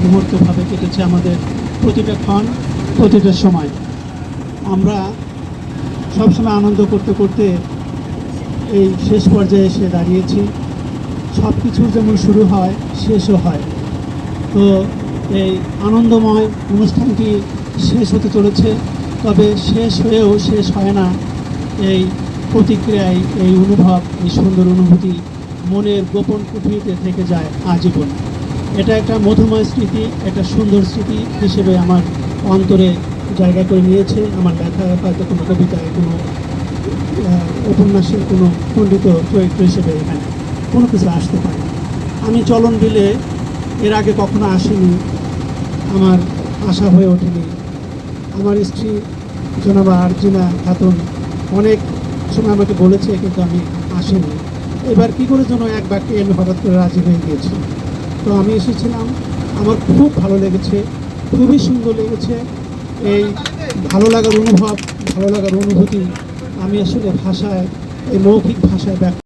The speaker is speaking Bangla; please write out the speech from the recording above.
মুহূর্তভাবে কেটেছে আমাদের প্রতিটা ক্ষণ, প্রতিটা সময়। আমরা সবসময় আনন্দ করতে করতে এই শেষ পর্যায়ে এসে দাঁড়িয়েছি। সব কিছুর যেমন শুরু হয়, শেষও হয়। তো এই আনন্দময় অনুষ্ঠানটি শেষ হতে চলেছে, তবে শেষ হয়েও শেষ হয় না এই প্রতিক্রিয়ায়, এই অনুভব, এই সুন্দর অনুভূতি মনের গোপন কুঠিতে থেকে যায় আজীবন। এটা একটা মধুময় স্মৃতি, একটা সুন্দর স্মৃতি হিসেবে আমার অন্তরে জায়গা করে নিয়েছে। আমার লেখা হয়তো কোনো কবিতায়, কোনো উপন্যাসের কোনো খণ্ডিত চরিত্র হিসেবে এখানে কোনো কিছু আসতে পারে। আমি চলন বিলে এর আগে কখনো আসিনি, আমার আশা হয়ে ওঠেনি। আমার স্ত্রী জনাবা আরজিনা খাতুন অনেক সময় আমাকে বলেছে, কিন্তু আমি আসিনি। এবার কী করে যেন এক বাক্যে আমি হঠাৎ করে রাজি হয়ে গিয়েছি। তো আমি এসেছিলাম, আমার খুব ভালো লেগেছে, খুবই সুন্দর লেগেছে। এই ভালো লাগার অনুভব, ভালো লাগার অনুভূতি আমি আসলে ভাষায়, এই মৌখিক ভাষায় ব্যক্ত